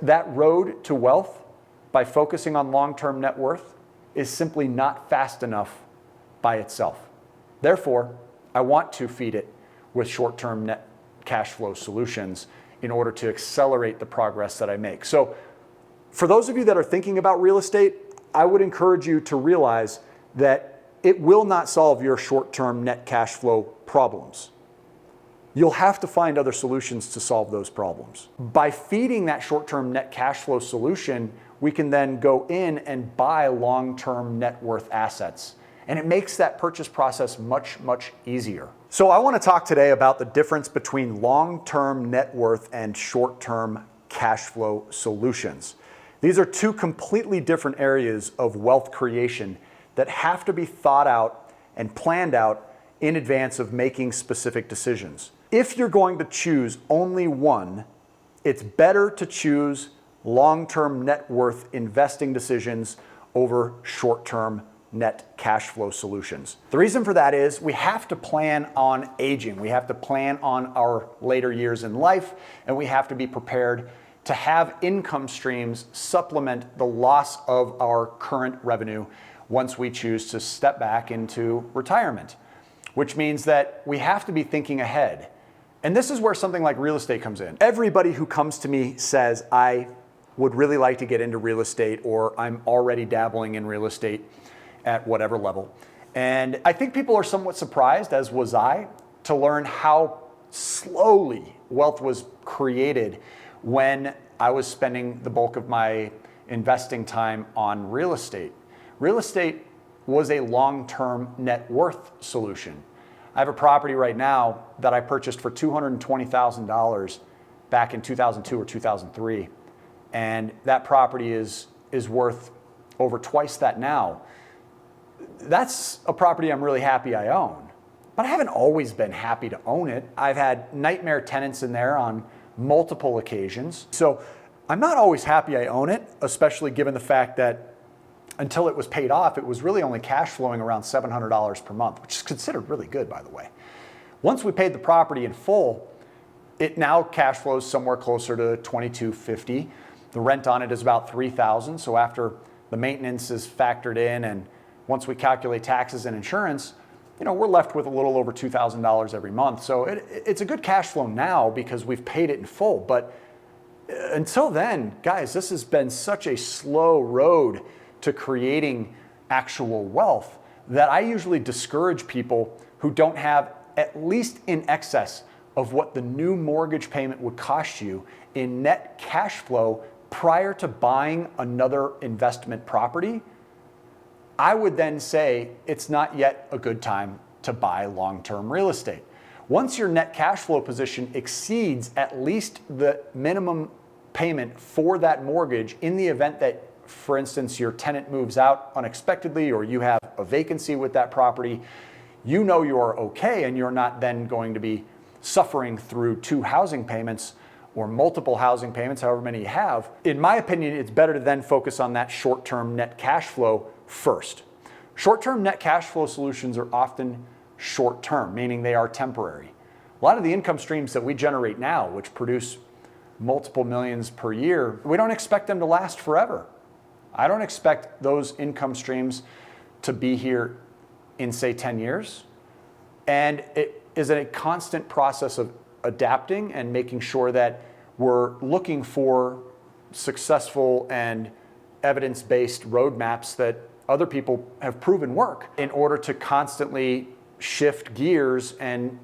That road to wealth, by focusing on long-term net worth, is simply not fast enough by itself. Therefore, I want to feed it with short-term net cash flow solutions in order to accelerate the progress that I make. So for those of you that are thinking about real estate, I would encourage you to realize that it will not solve your short-term net cash flow problems. You'll have to find other solutions to solve those problems. By feeding that short-term net cash flow solution, we can then go in and buy long-term net worth assets. And it makes that purchase process much, much easier. So I want to talk today about the difference between long-term net worth and short-term cash flow solutions. These are two completely different areas of wealth creation that have to be thought out and planned out in advance of making specific decisions. If you're going to choose only one, it's better to choose long-term net worth investing decisions over short-term net cash flow solutions. The reason for that is we have to plan on aging. We have to plan on our later years in life, and we have to be prepared to have income streams supplement the loss of our current revenue once we choose to step back into retirement, which means that we have to be thinking ahead. And this is where something like real estate comes in. Everybody who comes to me says, I would really like to get into real estate, or I'm already dabbling in real estate at whatever level. And I think people are somewhat surprised, as was I, to learn how slowly wealth was created when I was spending the bulk of my investing time on real estate. Real estate was a long-term net worth solution. I have a property right now that I purchased for $220,000 back in 2002 or 2003. And that property is worth over twice that now. That's a property I'm really happy I own. But I haven't always been happy to own it. I've had nightmare tenants in there on multiple occasions. So I'm not always happy I own it, especially given the fact that until it was paid off, it was really only cash flowing around $700 per month, which is considered really good, by the way. Once we paid the property in full, it now cash flows somewhere closer to $2,250. The rent on it is about $3,000. So after the maintenance is factored in, and once we calculate taxes and insurance, we're left with a little over $2,000 every month. So it's a good cash flow now because we've paid it in full. But until then, guys, this has been such a slow road to creating actual wealth that I usually discourage people who don't have at least in excess of what the new mortgage payment would cost you in net cash flow prior to buying another investment property. I would then say it's not yet a good time to buy long-term real estate. Once your net cash flow position exceeds at least the minimum payment for that mortgage in the event that, for instance, your tenant moves out unexpectedly or you have a vacancy with that property, you're okay and you're not then going to be suffering through two housing payments or multiple housing payments, however many you have. In my opinion, it's better to then focus on that short-term net cash flow first. Short-term net cash flow solutions are often short-term, meaning they are temporary. A lot of the income streams that we generate now, which produce multiple millions per year, we don't expect them to last forever. I don't expect those income streams to be here in, say, 10 years. And it is a constant process of adapting and making sure that we're looking for successful and evidence-based roadmaps that other people have proven work in order to constantly shift gears and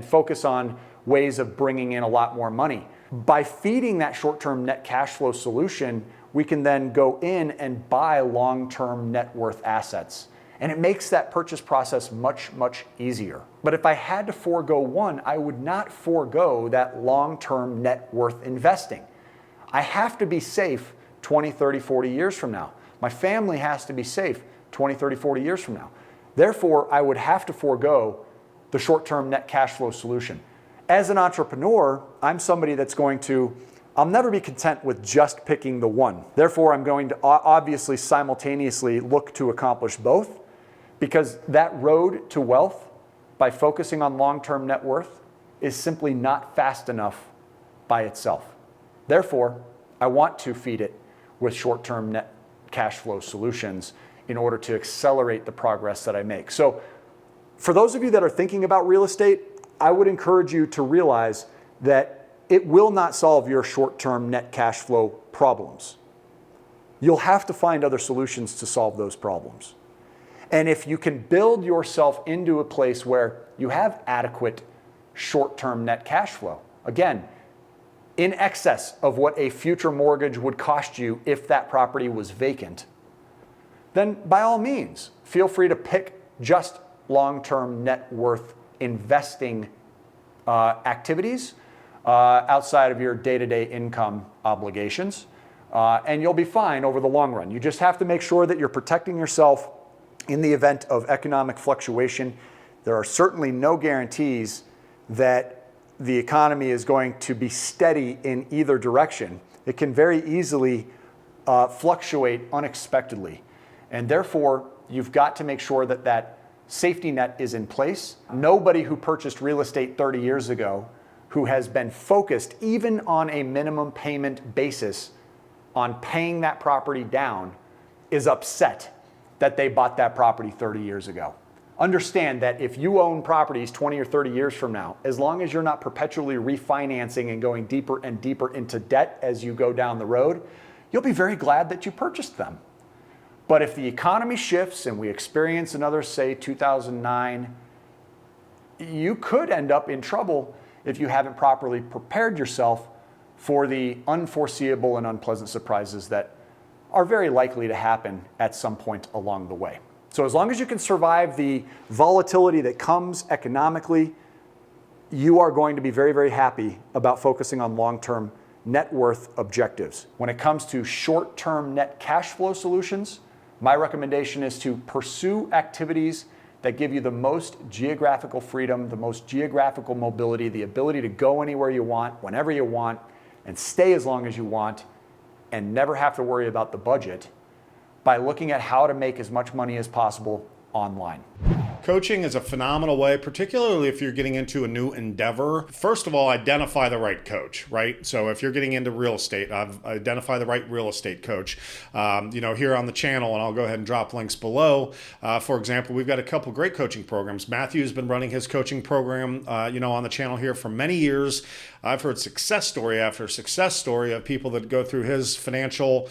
focus on ways of bringing in a lot more money. By feeding that short-term net cash flow solution, we can then go in and buy long-term net worth assets. And it makes that purchase process much, much easier. But if I had to forego one, I would not forego that long-term net worth investing. I have to be safe 20, 30, 40 years from now. My family has to be safe 20, 30, 40 years from now. Therefore, I would have to forego the short-term net cash flow solution. As an entrepreneur, I'm somebody that's I'll never be content with just picking the one. Therefore, I'm going to obviously simultaneously look to accomplish both, because that road to wealth, by focusing on long-term net worth, is simply not fast enough by itself. Therefore, I want to feed it with short-term net cash flow solutions in order to accelerate the progress that I make. So for those of you that are thinking about real estate, I would encourage you to realize that it will not solve your short-term net cash flow problems. You'll have to find other solutions to solve those problems. And if you can build yourself into a place where you have adequate short-term net cash flow, again, in excess of what a future mortgage would cost you if that property was vacant, then by all means, feel free to pick just long-term net worth investing activities outside of your day-to-day income obligations, and you'll be fine over the long run. You just have to make sure that you're protecting yourself in the event of economic fluctuation. There are certainly no guarantees that the economy is going to be steady in either direction. It can very easily fluctuate unexpectedly. And therefore, you've got to make sure that that safety net is in place. Nobody who purchased real estate 30 years ago who has been focused even on a minimum payment basis on paying that property down is upset that they bought that property 30 years ago. Understand that if you own properties 20 or 30 years from now, as long as you're not perpetually refinancing and going deeper and deeper into debt as you go down the road, you'll be very glad that you purchased them. But if the economy shifts and we experience another, say, 2009, you could end up in trouble if you haven't properly prepared yourself for the unforeseeable and unpleasant surprises that are very likely to happen at some point along the way. So as long as you can survive the volatility that comes economically, you are going to be very, very happy about focusing on long-term net worth objectives. When it comes to short-term net cash flow solutions, my recommendation is to pursue activities that give you the most geographical freedom, the most geographical mobility, the ability to go anywhere you want, whenever you want, and stay as long as you want, and never have to worry about the budget, by looking at how to make as much money as possible online. Coaching is a phenomenal way, particularly if you're getting into a new endeavor. First of all, identify the right coach, right? So if you're getting into real estate, identify the right real estate coach. Here on the channel, and I'll go ahead and drop links below. For example, we've got a couple great coaching programs. Matthew's been running his coaching program, on the channel here for many years. I've heard success story after success story of people that go through his financial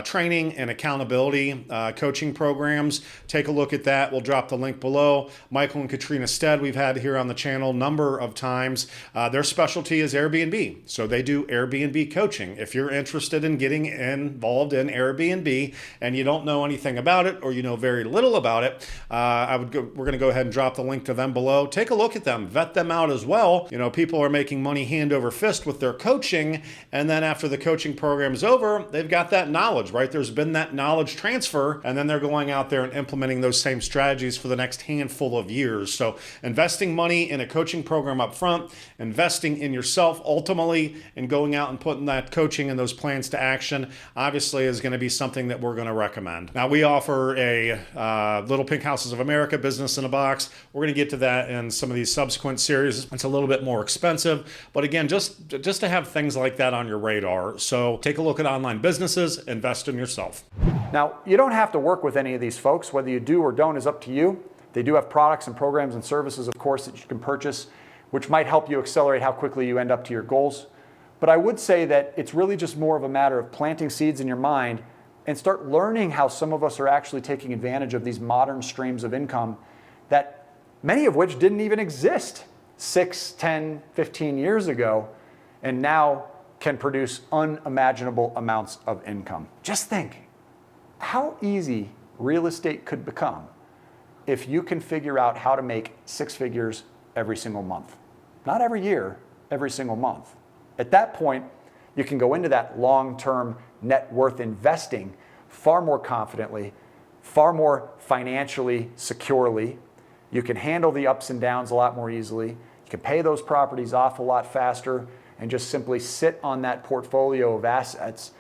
training and accountability coaching programs. Take a look at that. We'll drop the link below. Michael and Katrina Stead, we've had here on the channel a number of times. Their specialty is Airbnb. So they do Airbnb coaching. If you're interested in getting involved in Airbnb and you don't know anything about it, or you know very little about it, we're going to go ahead and drop the link to them below. Take a look at them, vet them out as well. People are making money hand over fist with their coaching, and then after the coaching program is over, they've got that knowledge, right? There's been that knowledge transfer, and then they're going out there and implementing those same strategies for the next handful of years. So investing money in a coaching program up front, investing in yourself ultimately, and going out and putting that coaching and those plans to action, obviously is going to be something that we're going to recommend. Now, we offer a Little Pink Houses of America business in a box. We're going to get to that in some of these subsequent series. It's a little bit more expensive, but again, just to have things like that on your radar. So take a look at online businesses, invest in yourself. Now, you don't have to work with any of these folks. Whether you do or don't is up to you. They do have products and programs and services, of course, that you can purchase, which might help you accelerate how quickly you end up to your goals. But I would say that it's really just more of a matter of planting seeds in your mind and start learning how some of us are actually taking advantage of these modern streams of income that many of which didn't even exist 6, 10, 15 years ago, and now can produce unimaginable amounts of income. Just think how easy real estate could become if you can figure out how to make 6 figures every single month. Not every year, every single month. At that point, you can go into that long-term net worth investing far more confidently, far more financially securely. You can handle the ups and downs a lot more easily. You can pay those properties off a lot faster and just simply sit on that portfolio of assets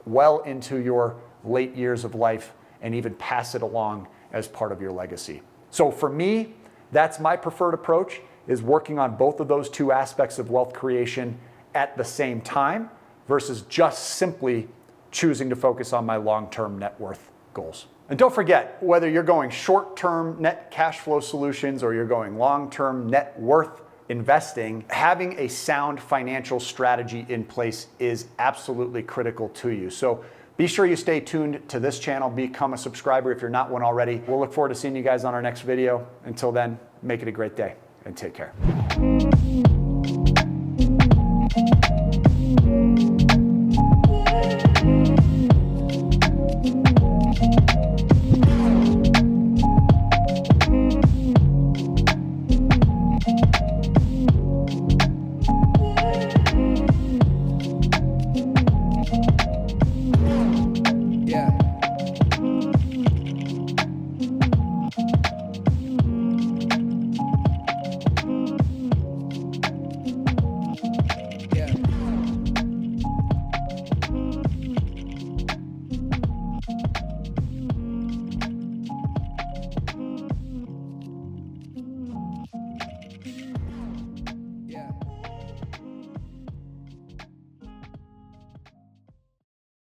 well into your late years of life and even pass it along as part of your legacy. So for me, that's my preferred approach, is working on both of those two aspects of wealth creation at the same time. versus just simply choosing to focus on my long-term net worth goals. And don't forget, whether you're going short-term net cash flow solutions or you're going long-term net worth investing, having a sound financial strategy in place is absolutely critical to you. So be sure you stay tuned to this channel, become a subscriber if you're not one already. We'll look forward to seeing you guys on our next video. Until then, make it a great day and take care.